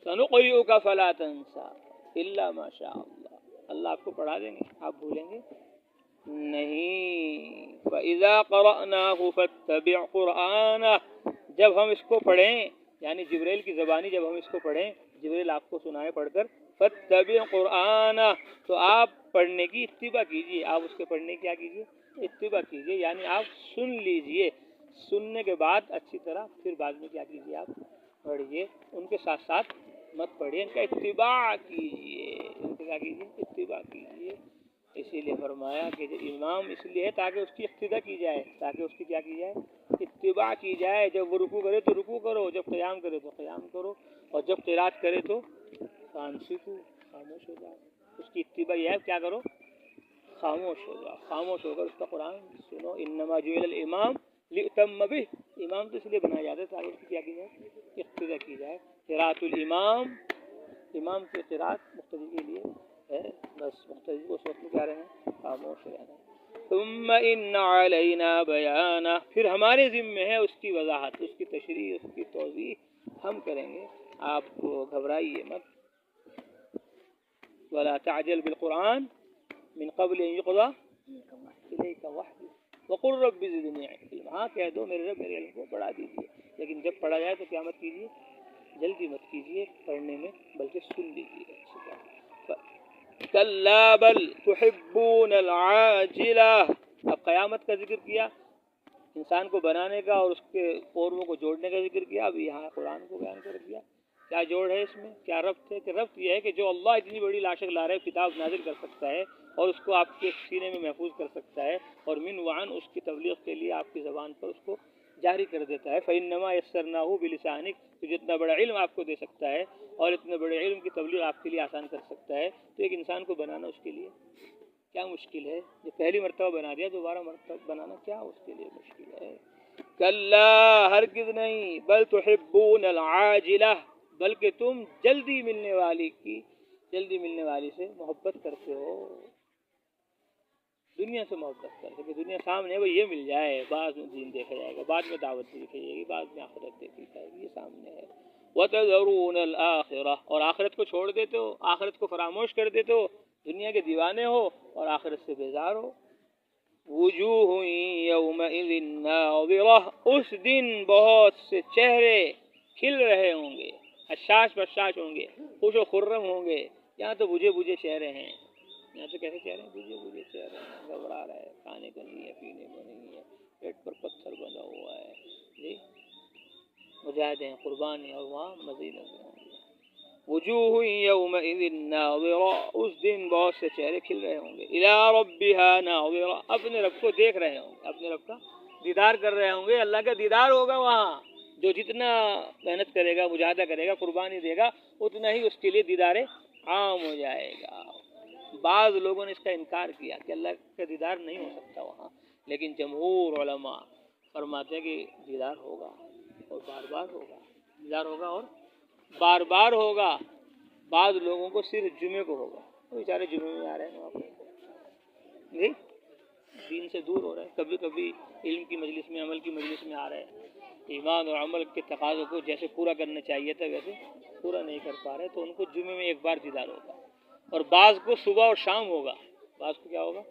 سنقرئک فلا تنسى الا ما شاء اللہ، اللہ آپ کو پڑھا دیں گے، آپ بھولیں گے نہیں۔ فَإِذَا قَرَأْنَاهُ فَاتَّبِعْ قُرْآنَهُ، جب ہم اس کو پڑھیں، یعنی جبریل کی زبانی جب ہم اس کو پڑھیں، جبریل آپ کو سنائے پڑھ کر، فَاتَّبِعْ قُرْآنَهُ، تو آپ پڑھنے کی اتباع کیجیے، آپ اس کے پڑھنے کی کیا کیجیے، اتباع کیجیے، یعنی آپ سن لیجیے، سننے کے بعد اچھی طرح پھر بعد میں کیا کیجیے، آپ پڑھیے، ان کے ساتھ ساتھ مت پڑھیے، ان کا اتباع کیجیے، ان کا کیا کیجیے، اتباع کیجیے۔ اسی لیے فرمایا کہ جو امام اس لیے ہے تاکہ اس کی اقتداء کی جائے، تاکہ اس کی کیا کی جائے، اتباع کی جائے، جب وہ رکوع کرے تو رکوع کرو، جب قیام کرے تو قیام کرو، اور جب قرات کرے تو فانصتوا، خاموش ہو جاؤ، اس کی اتباع یہ ہے کیا کرو، خاموش ہو جاؤ، خاموش ہو کر اس کا قرآن سنو۔ انما جعل الامام لیؤتم بہ، امام تو اس لیے بنایا جاتا ہے تاکہ اس کی کیا کی جائے، اقتداء کی جائے۔ قرات الامام، امام کی قرات مقتدی کے لیے ہے، بس مقتدی کو اس وقت میں کیا رہنا، خاموش رہنا۔ ثم ان علینا بیانہ، پھر ہمارے ذمے ہے اس کی وضاحت، اس کی تشریح، اس کی توضیح ہم کریں گے، آپ کو گھبرائیے مت۔ ولا تعجل بالقرآن من قبل ان یقضى الیک وحی وقل رب زدنی علما، ہاں کہہ دو میرے رب میرے علم کو بڑھا دیجیے، لیکن جب پڑھا جائے تو کیا مت کیجیے، جلدی مت کیجیے پڑھنے میں، بلکہ سن لیجیے۔ کلا بل تحبون العاجلہ، اب قیامت کا ذکر کیا، انسان کو بنانے کا اور اس کے قورموں کو جوڑنے کا ذکر کیا، اب یہاں قرآن کو بیان کر دیا۔ کیا جوڑ ہے اس میں، کیا ربط ہے، کہ ربط یہ ہے کہ جو اللہ اتنی بڑی لاشک لا رہے کتاب نازل کر سکتا ہے اور اس کو آپ کے سینے میں محفوظ کر سکتا ہے، اور من وعن اس کی تبلیغ کے لیے آپ کی زبان پر اس کو جاری کر دیتا ہے، فإنما يسرناه بلسانک، تو جتنا بڑا علم آپ کو دے سکتا ہے اور اتنے بڑے علم کی تبلیغ آپ کے لیے آسان کر سکتا ہے، تو ایک انسان کو بنانا اس کے لیے کیا مشکل ہے، جو پہلی مرتبہ بنا دیا دوبارہ مرتبہ بنانا کیا اس کے لیے مشکل ہے۔ کلا، ہرگز نہیں، بل تحبون العاجلہ، بلکہ تم جلدی ملنے والی سے محبت کرتے ہو، دنیا سے محبت کرتے کہ دنیا سامنے ہے، وہ یہ مل جائے، بعد میں دین دیکھا جائے گا، بعد میں دعوت دیکھی جائے گی، بعد میں آخرت دیکھی جائے گی، یہ سامنے ہے۔ وَتَذَرُونَ الْآخِرَةَ، اور آخرت کو چھوڑ دیتے ہو، آخرت کو فراموش کر دیتے ہو، دنیا کے دیوانے ہو اور آخرت سے بیزار ہو۔ وجوہ یومئذ ناظرہ، اس دن بہت سے چہرے کھل رہے ہوں گے، حشاش بشاش ہوں گے، خوش و خرم ہوں گے، یہاں تو بجھے بجھے چہرے ہیں، یہاں تو کیسے چہرے ہیں، بجھے بجھے چہرے ہیں، گھبرا رہا ہے، کھانے کو نہیں ہے، پینے کو نہیں ہے، پیٹ پر پتھر بندھا ہوا ہے، جی مجاہدے ہیں، قربان ہیں، اور وہاں مزید ہوں گے۔ وجوہ یومئذ ناظرہ، اس دن بہت سے چہرے کھل رہے ہوں گے، الی ربها ناظرہ، اپنے رب کو دیکھ رہے ہوں گے، اپنے رب کا دیدار کر رہے ہوں گے، اللہ کا دیدار ہوگا وہاں، جو جتنا محنت کرے گا، مجاہدہ کرے گا، قربانی دے گا، اتنا ہی اس کے لیے دیدار عام ہو جائے گا۔ بعض لوگوں نے اس کا انکار کیا کہ اللہ کا دیدار نہیں ہو سکتا وہاں، لیکن جمہور علماء فرماتے ہیں کہ دیدار ہوگا اور بار بار ہوگا، دیدار ہوگا اور بار بار ہوگا۔ بعض لوگوں کو صرف جمعے کو ہوگا، وہ بیچارے جمعے میں آ رہے ہیں وہاں پہ، جی دین سے دور ہو رہے ہیں، کبھی کبھی علم کی مجلس میں، عمل کی مجلس میں آ رہے ہیں، ایمان اور عمل کے تقاضوں کو جیسے پورا کرنا چاہیے تھا ویسے پورا نہیں کر پا رہے، تو ان کو جمعے میں ایک بار دیدار ہوگا، اور بعض کو صبح اور شام ہوگا، بعض کو کیا ہوگا؟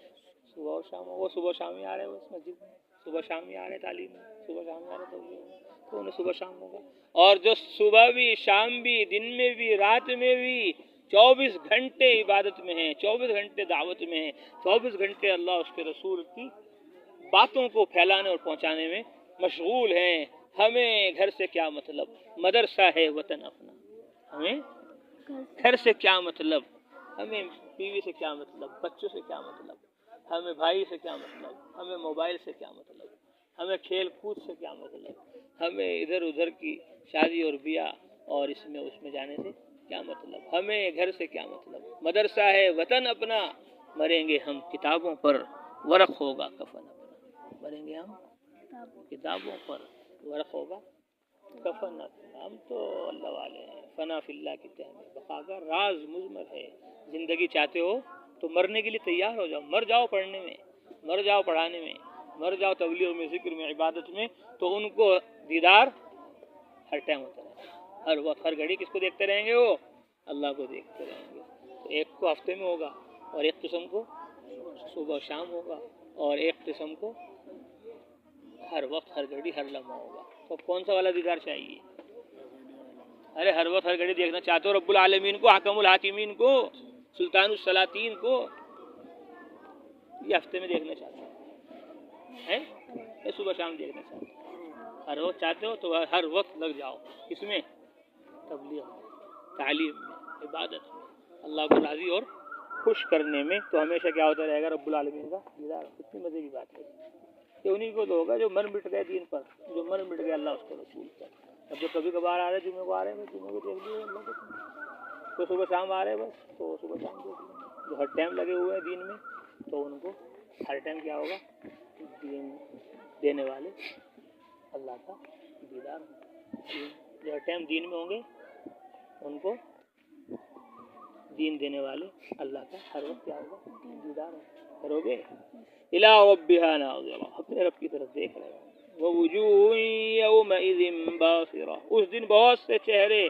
صبح اور شام ہوگا. صبح شام ہی آ رہے ہیں بس مسجد میں، صبح شام ہی آ رہے ہیں تعلیم میں، صبح شام ہی آ رہے ہیں تبلیغ میں، تو انہیں صبح شام ہوگا. اور جو صبح بھی شام بھی دن میں بھی رات میں بھی 24 گھنٹے عبادت میں ہیں، 24 گھنٹے دعوت میں ہیں، 24 گھنٹے اللہ اس کے رسول کی باتوں کو پھیلانے اور پہنچانے میں مشغول ہیں. ہمیں گھر سے کیا مطلب، مدرسہ ہے وطن اپنا. ہمیں گھر سے کیا مطلب، ہمیں بیوی سے کیا مطلب، بچوں سے کیا مطلب، ہمیں بھائی سے کیا مطلب، ہمیں موبائل سے کیا مطلب، ہمیں کھیل کود سے کیا مطلب، ہمیں ادھر ادھر کی شادی اور بیاہ اور اس میں جانے سے کیا مطلب، ہمیں گھر سے کیا مطلب. مدرسہ ہے وطن اپنا، مریں گے ہم کتابوں پر، ورق ہوگا کفن اپنا. مریں گے ہم کتابوں پر، ورق ہوگا کفن اپنا. ہم تو اللہ والے ہیں، فنا فی اللہ کی تہ میں بقا کا راز مضمر ہے. زندگی چاہتے ہو تو مرنے کے لیے تیار ہو جاؤ، مر جاؤ پڑھنے میں، مر جاؤ پڑھانے میں، مر جاؤ تبلیغ میں، ذکر میں، عبادت میں. تو ان کو دیدار ہر ٹائم ہوتا رہے، ہر وقت ہر گھڑی کس کو دیکھتے رہیں گے؟ وہ اللہ کو دیکھتے رہیں گے. تو ایک کو ہفتے میں ہوگا، اور ایک قسم کو صبح شام ہوگا، اور ایک قسم کو ہر وقت ہر گھڑی ہر لمحہ ہوگا. تو کون سا والا دیدار چاہیے؟ ارے ہر وقت ہر گھڑی دیکھنا چاہتے ہو رب العالمین کو، حکم الحاکمین کو، سلطان السلاطین کو، یہ ہفتے میں دیکھنا چاہتے ہیں، یہ صبح شام دیکھنا چاہتے ہو؟ ہر وقت چاہتے ہو تو ہر وقت لگ جاؤ. کس میں؟ تبلیغ میں، تعلیم میں، عبادت میں، اللہ کو راضی اور خوش کرنے میں. تو ہمیشہ کیا ہوتا رہے گا؟ رب العالمین کا دیدار. کتنی مزے کی بات ہے کہ انہیں کو تو ہوگا جو مر مٹ گئے دین پر، جو مر مٹ گئے اللہ اس کے رسول پر. اب جو کبھی کبھار آ رہے جمعے کو آ رہے ہیں، جمعے کو دیکھ لیے اللہ کو، تو صبح شام آ رہے ہیں بس، تو صبح شام دیکھ لیں. جو ہر ٹائم لگے ہوئے ہیں دین میں، تو ان کو ہر ٹائم کیا ہوگا؟ دین دینے والے اللہ کا دیدار ہوگا. جو ہر ٹائم دین میں ہوں گے ان کو دین دینے والے اللہ کا ہر وقت کیا ہوگا؟ دیدار ہوگا. کرو گے؟ الی ربها ناظرہ، اپنے رب کی طرف دیکھ رہے ہیں. ووجوہ یومئذ باصرہ، اس دن بہت سے چہرے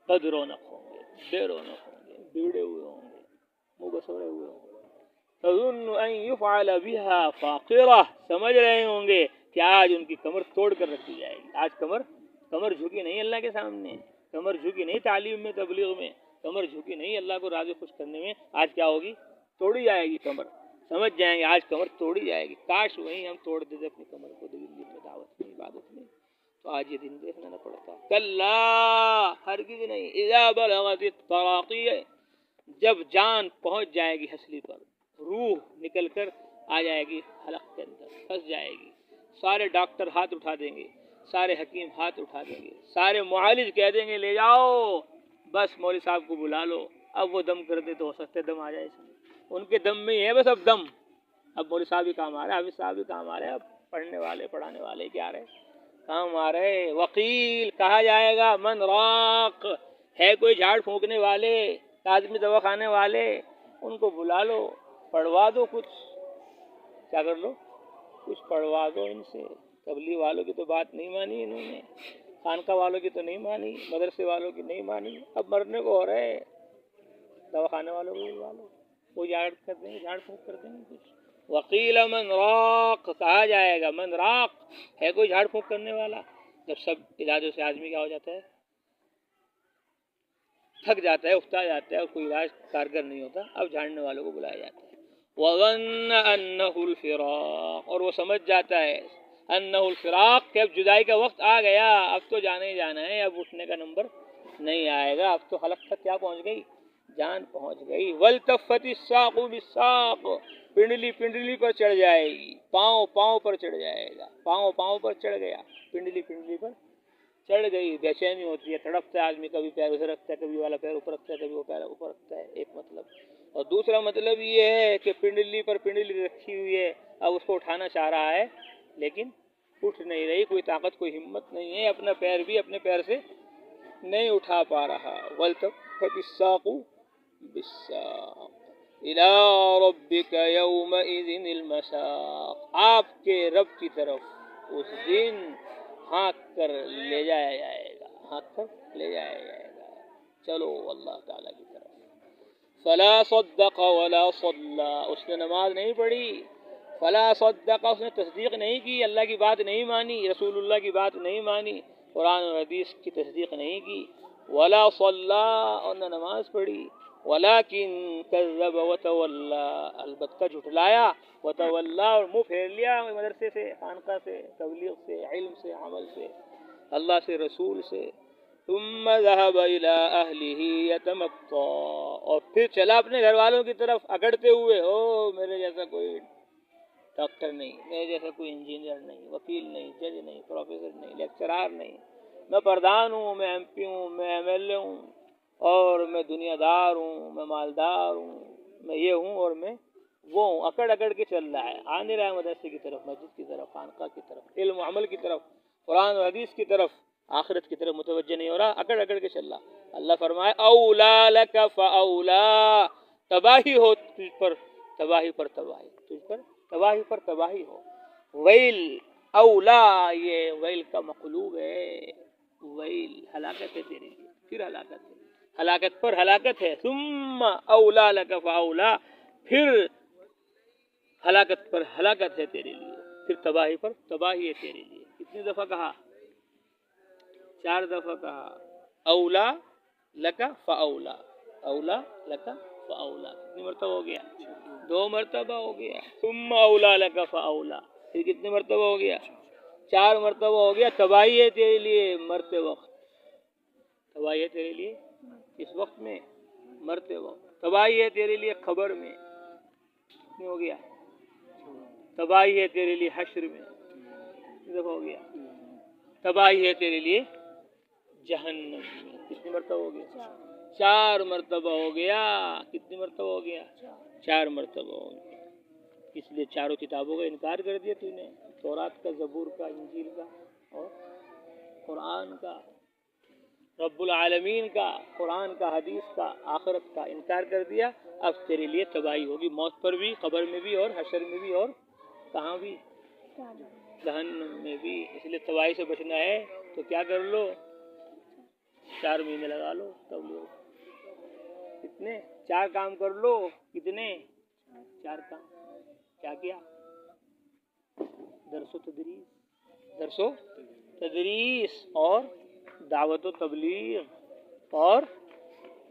قد رونق ہوں گے، بے رونق ہوں گے، بگڑے ہوئے ہوں گے، منہ بسوڑے ہوئے ہوں گے. تظن ان یفعل بها فاقرہ، سمجھ رہے ہوں گے کہ آج ان کی کمر توڑ کر رکھ دی جائے گی. آج کمر جھکی نہیں اللہ کے سامنے، کمر جھکی نہیں تعلیم میں، تبلیغ میں، کمر جھکی نہیں اللہ کو راضی خوش کرنے میں. آج کیا ہوگی؟ توڑی جائے گی کمر. سمجھ جائیں گے آج کمر توڑی جائے گی. کاش وہیں ہم توڑ دیتے اپنی کمر کو دین میں، دعوت میں، عبادت میں، تو آج یہ دن دیکھنا نہ پڑتا. کلا، ہرگز نہیں. اذا بلغت التراقی، جب جان پہنچ جائے گی ہنسلی پر، روح نکل کر آ جائے گی حلق کے اندر، پھنس جائے گی. سارے ڈاکٹر ہاتھ اٹھا دیں گے، سارے حکیم ہاتھ اٹھا دیں گے، سارے معالج کہہ دیں گے لے جاؤ، بس مولوی صاحب کو بلا لو. اب وہ دم کر دے تو ہو سکتا ہے دم آ جائے اس میں، ان کے دم میں ہی ہے بس اب دم. اب مولوی صاحب بھی کام آ رہے ہیں، حافظ صاحب بھی کام آ رہے ہیں، اب پڑھنے والے پڑھانے والے کیا آ رہے کام آ رہے. وکیل کہا جائے گا من راق، ہے کوئی جھاڑ پھونکنے والے، آدمی دوا کھانے والے، ان کو بلا لو، پڑھوا دو کچھ. کیا کر لو؟ کچھ پڑھوا دو ان سے. تبلیغ والوں کی تو بات نہیں مانی انہوں نے، خانقاہ والوں کی تو نہیں مانی، مدرسے والوں کی نہیں مانی. اب مرنے کو ہو رہے، دوا خانے والوں کو بلوا لو، وہ جھاڑ کر دیں گے، جھاڑ پھونک کر دیں گے کچھ. وقیل من راق، کہا جائے گا من راق، ہے کوئی جھاڑ پھونک کرنے والا. جب سب علاجوں سے آدمی کیا ہو جاتا ہے؟ تھک جاتا ہے، اکتا جاتا ہے، اور کوئی علاج کارگر نہیں ہوتا، اب جھاڑنے والوں کو بلایا جاتا ہے. وظن انہ الفراق، اور وہ سمجھ جاتا ہے انہ الفراق کہ اب جدائی کا وقت آ گیا، اب تو جانا ہی جانا ہے، اب اٹھنے کا نمبر نہیں آئے گا. اب تو حلق تک کیا پہنچ گئی؟ جان پہنچ گئی. والتفت الساق بالساق، پنڈلی پنڈلی پر چڑھ جائے گی، پاؤں پاؤں پر چڑھ جائے گا. پاؤں پاؤں پر چڑھ گیا، پنڈلی پنڈلی پر چڑھ گئی. بے چینی ہوتی ہے، تڑپتا ہے آدمی، کبھی پیر ادھر رکھتا ہے، کبھی والا پیر اوپر رکھتا ہے، کبھی وہ پیر اوپر رکھتا ہے. ایک مطلب. اور دوسرا مطلب یہ ہے کہ پنڈلی پر پنڈلی رکھی ہوئی ہے، اب اس کو اٹھانا چاہ رہا ہے لیکن اٹھ نہیں رہی، کوئی طاقت کوئی ہمت نہیں ہے، اپنا پیر بھی اپنے پیر سے نہیں اٹھا پا رہا. والتفت الساق بالساق الی ربک یومئذ المساق، آپ کے رب کی طرف اس دن ہانک کر لے جایا جائے گا، ہانک کر لے جایا جائے گا. چلو اللہ تعالیٰ کی طرف. فلا صدق ولا صلى، اس نے نماز نہیں پڑھی، فلا صدق اس نے تصدیق نہیں کی، اللہ کی بات نہیں مانی، رسول اللہ کی بات نہیں مانی، قرآن و حدیث کی تصدیق نہیں کی، ولا صلى اور نہ نماز پڑھی، ولكن كذب وتولى البتہ جھٹلایا، وتولى اور منہ پھیر لیا مدرسے سے، خانقاہ سے، تبلیغ سے، علم سے، عمل سے، اللہ سے، رسول سے، ثم ذهب الى اهله يتمطى اور پھر چلا اپنے گھر والوں کی طرف اکڑتے ہوئے، او میرے جیسا کوئی ڈاکٹر نہیں، میرے جیسا کوئی انجینئر نہیں، وکیل نہیں، جج نہیں، پروفیسر نہیں، لیکچرار نہیں، میں پردھان ہوں، میں ایم پی ہوں، میں ایم ایل اے ہوں، اور میں دنیا دار ہوں، میں مالدار ہوں، میں یہ ہوں اور میں وہ ہوں، اکڑ اکڑ کے چل رہا ہے، آ نہیں رہا ہے مدرسے کی طرف، مسجد کی طرف، خانقاہ کی طرف، علم و عمل کی طرف، قرآن و حدیث کی طرف، آخرت کی طرف متوجہ نہیں ہو رہا، اکڑ اکڑ کے چل رہا۔ اللہ فرمائے اولا لک فاولا، تباہی ہو تجھ پر، تباہی پر تباہی، تجھ پر تباہی پر تباہی ہو۔ ویل، اولا یہ ویل کا مقلوب ہے، ویل ہلاکت ہے تیرے لیے، پھر ہلاکت ہے، ہلاکت پر ہلاکت ہے، ثم اولا لک فاولا، پھر ہلاکت پر ہلاکت ہے تیرے لیے، پھر تباہی پر تباہی ہے تیرے لیے۔ کتنی دفعہ کہا؟ 4 دفعہ کہا، اولا لک فاولا، اولا لک فاولا، کتنی مرتبہ ہو گیا؟ 2 مرتبہ ہو گیا، ثم اولا لک فاولا، پھر کتنی مرتبہ ہو گیا؟ 4 مرتبہ ہو گیا۔ تباہی ہے تیرے لیے مرتے وقت، تباہی ہے تیرے لیے اس وقت میں، مرتے وقت، تباہی ہے تیرے لیے قبر میں، کتنی ہو گیا؟ تباہی ہے تیرے لیے حشر میں، کتنی دفعہ ہو گیا؟ تباہی ہے تیرے لیے جہنم میں، کتنی مرتبہ ہو گیا؟ 4 مرتبہ ہو گیا۔ کتنی مرتبہ ہو گیا؟ 4 مرتبہ ہو گیا۔ اس لیے چاروں کتابوں کا انکار کر دیا تو نے، تورات کا، زبور کا، انجیل کا اور قرآن کا، رب العالمین کا، قرآن کا، حدیث کا، آخرت کا انکار کر دیا۔ اب تیرے لیے تباہی ہوگی، موت پر بھی، قبر میں بھی، اور حشر میں بھی، اور کہاں بھی؟ جہنم میں بھی۔ اس لیے تباہی سے بچنا ہے تو کیا کر لو؟ 4 مہینے لگا لو تبلیغ، کتنے؟ 4 کام کر لو، کتنے؟ 4 کام۔ کیا کیا؟ درس و تدریس، درس و تدریس، اور دعوت و تبلیغ، اور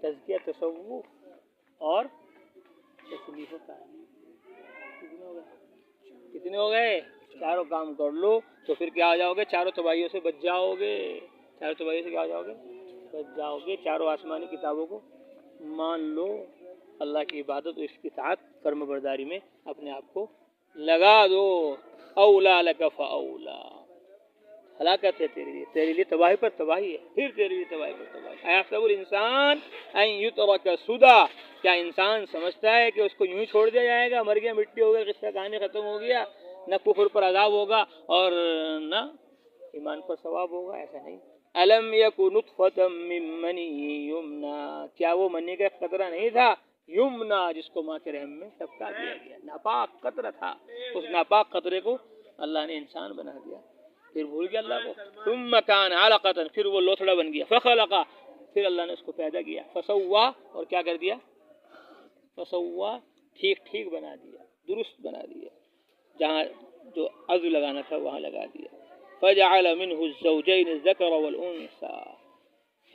تزکیہ تصوف، اور تصنیف و تعلیم۔ کتنے ہو گئے؟ کتنے ہو گئے؟ 4 کام کر لو تو پھر کیا ہو جاؤ گے؟ 4 تباہیوں سے بچ جاؤ گے، 4 تباہیوں سے کیا ہو جاؤ گے؟ بچ جاؤ گے۔ 4 آسمانی کتابوں کو مان لو، اللہ کی عبادت اور اس کی اطاعت، فرم برداری میں اپنے آپ کو لگا دو۔ اولا لک فاولا، ہلاکت ہے تیرے لیے، تیرے لیے تباہی پر تباہی ہے، پھر تیرے لیے تباہی پر تباہی۔ ایحسب الانسان ان یترک سدی، کیا انسان سمجھتا ہے کہ اس کو یوں ہی چھوڑ دیا جائے گا؟ مر گیا، مٹی ہو گیا، قصہ کہانی ختم ہو گیا، نہ کفر پر عذاب ہوگا اور نہ ایمان پر ثواب ہوگا؟ ایسا نہیں۔ الم یک نطفۃ من منی یمنا، کیا وہ منی کا قطرہ نہیں تھا؟ یمنا، جس کو ماں کے رحم میں ٹپکا دیا گیا، ناپاک قطرہ تھا، اس ناپاک قطرے کو اللہ نے انسان بنا دیا، پھر بھول گیا اللہ کو۔ ثم کان علقۃ، پھر وہ لوتھڑا بن گیا، فخلق، پھر اللہ نے اس کو پیدا کیا، فسوا، اور کیا کر دیا؟ فسوا، ٹھیک ٹھیک بنا دیا، درست بنا دیا، جہاں جو عضو لگانا تھا وہاں لگا دیا۔ فجعل منه الزوجین الذکر والانثى،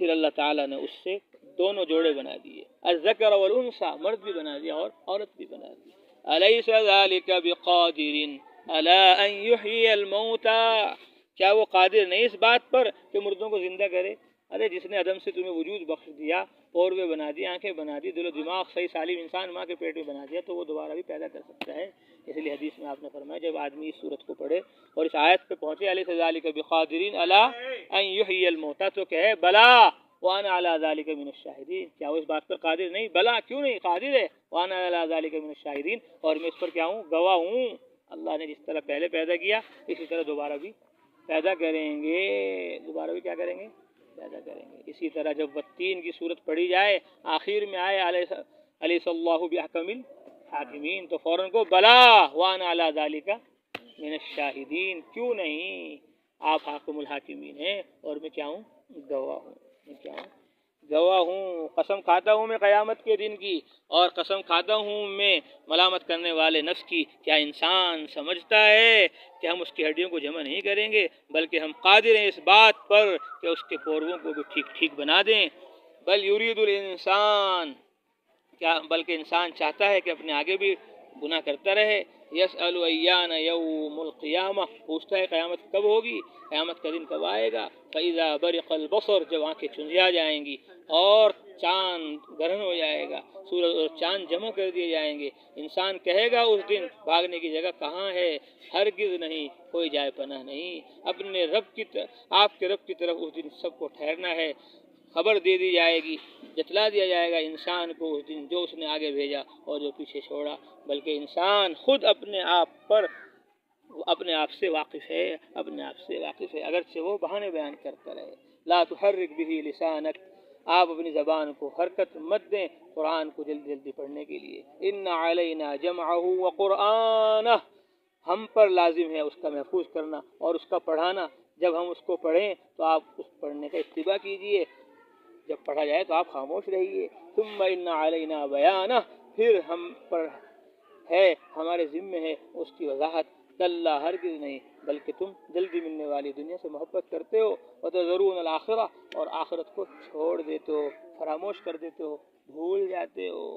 پھر اللہ تعالیٰ نے اس سے دونوں جوڑے بنا دیے، الذکر والانثى، مرد بھی بنا دیا اور عورت بھی بنا دی۔ الیس ذلک بقادر الا ان یحیی الموتى، کیا وہ قادر نہیں اس بات پر کہ مردوں کو زندہ کرے؟ ارے جس نے عدم سے تمہیں وجود بخش دیا، پوروے بنا دی، آنکھیں بنا دی، دل و دماغ صحیح سالم انسان ماں کے پیٹ میں بنا دیا، تو وہ دوبارہ بھی پیدا کر سکتا ہے۔ اس لیے حدیث میں آپ نے فرمایا جب آدمی اس صورت کو پڑھے اور اس آیت پہ پہنچے الیس ذلک بقادر الا ان یحیی الموتى، تو کہے بلا وانا علی ذلک من الشاہدین، کیا وہ اس بات پر قادر نہیں؟ بلا، کیوں نہیں؟ قادر ہے، وانا علی ذلک من الشاہدین، اور میں اس پر کیا ہوں؟ گواہ ہوں۔ اللہ نے جس طرح پہلے پیدا کیا اسی طرح دوبارہ بھی پیدا کریں گے، دوبارہ بھی کیا کریں گے؟ پیدا کریں گے۔ اسی طرح جب والتین کی صورت پڑھی جائے، آخر میں آئے الیس اللہ بأحکم الحاکمین، تو فوراً کو بلا وانا علی ذلک من الشاہدین، کیوں نہیں؟ آپ حاکم الحاکمین ہیں اور میں کیا ہوں؟ گواہ ہوں، میں کیا ہوں؟ گواہ ہوں، قسم کھاتا ہوں میں قیامت کے دن کی، اور قسم کھاتا ہوں میں ملامت کرنے والے نفس کی۔ کیا انسان سمجھتا ہے کہ ہم اس کی ہڈیوں کو جمع نہیں کریں گے، بلکہ ہم قادر ہیں اس بات پر کہ اس کے پوروں کو بھی ٹھیک ٹھیک بنا دیں۔ بل یرید الانسان، کیا بلکہ انسان چاہتا ہے کہ اپنے آگے بھی گناہ کرتا رہے۔ یسأل ایان یوم القیامہ، پوچھتا ہے قیامت کب ہوگی، قیامت کا دن کب آئے گا۔ فاذا برق البصر، جب آنکھیں چندھیا جائیں گی اور چاند گرہن ہو جائے گا، سورج اور چاند جمع کر دیے جائیں گے، انسان کہے گا اس دن بھاگنے کی جگہ کہاں ہے، ہرگز نہیں، کوئی جائے پناہ نہیں۔ اپنے رب کی آپ کے رب کی طرف اس دن سب کو ٹھہرنا ہے۔ خبر دے دی جائے گی، جتلا دیا جائے گا انسان کو اس دن جو اس نے آگے بھیجا اور جو پیچھے چھوڑا، بلکہ انسان خود اپنے آپ سے واقف ہے، اپنے آپ سے واقف ہے، اگرچہ وہ بہانے بیان کرتا رہے۔ لا تحرک به لسانک، آپ اپنی زبان کو حرکت مت دیں قرآن کو جلدی جلدی پڑھنے کے لیے۔ ان علینا جمعہ وقرآنہ، ہم پر لازم ہے اس کا محفوظ کرنا اور اس کا پڑھانا۔ جب ہم اس کو پڑھیں تو آپ اس پڑھنے کا اتباع کیجئے، جب پڑھا جائے تو آپ خاموش رہیے۔ ثم ان علینا بیانہ، پھر ہم پر ہے، ہمارے ذمے ہے اس کی وضاحت۔ کلا، ہرگز نہیں، بلکہ تم جلدی ملنے والی دنیا سے محبت کرتے ہو، وتذرون الآخرہ، اور آخرت کو چھوڑ دیتے ہو، فراموش کر دیتے ہو، بھول جاتے ہو۔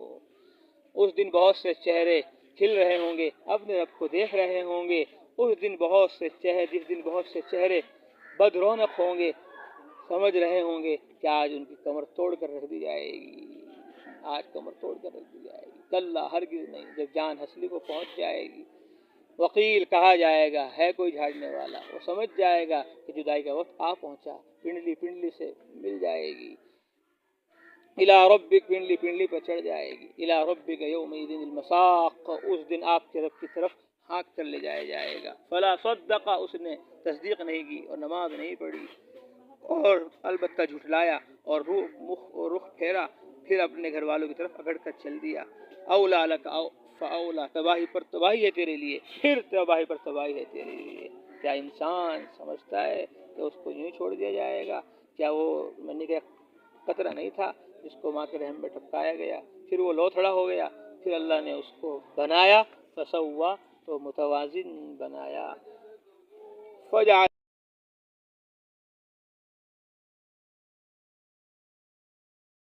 اس دن بہت سے چہرے کھل رہے ہوں گے، اپنے رب کو دیکھ رہے ہوں گے۔ اس دن جس دن بہت سے چہرے بد رونق ہوں گے، سمجھ رہے ہوں گے کہ آج ان کی کمر توڑ کر رکھ دی جائے گی، آج کمر توڑ کر رکھ دی جائے گی۔ کلا، ہرگز نہیں، جب جان ہنسلی کو پہنچ جائے گی۔ وقیل، کہا جائے گا، ہے کوئی جھاڑنے والا، وہ سمجھ جائے گا کہ جدائی کا وقت آ پہنچا، پنڈلی پنڈلی سے مل جائے گی۔ الی ربک، پنڈلی پنڈلی پر چڑھ جائے گی۔ الی ربک یومئذ المساق، اس دن آپ کے رب کی طرف ہانک کر لے جایا جائے گا۔ فلا صدق، اس نے تصدیق نہیں کی اور نماز نہیں پڑھی، اور البتہ جھٹلایا اور رخ پھیرا، پھر اپنے گھر والوں کی طرف اگڑ کر چل دیا۔ اولا لک فاولا، تباہی پر تباہی ہے تیرے لیے، پھر تباہی پر تباہی ہے تیرے لیے۔ کیا انسان سمجھتا ہے کہ اس کو یوں چھوڑ دیا جائے گا؟ کیا وہ منی کا قطرہ نہیں تھا جس کو ماں کے رحم میں ٹپکایا گیا، پھر وہ لوتھڑا ہو گیا، پھر اللہ نے اس کو بنایا، فسوا، تو متوازن بنایا۔ فجعل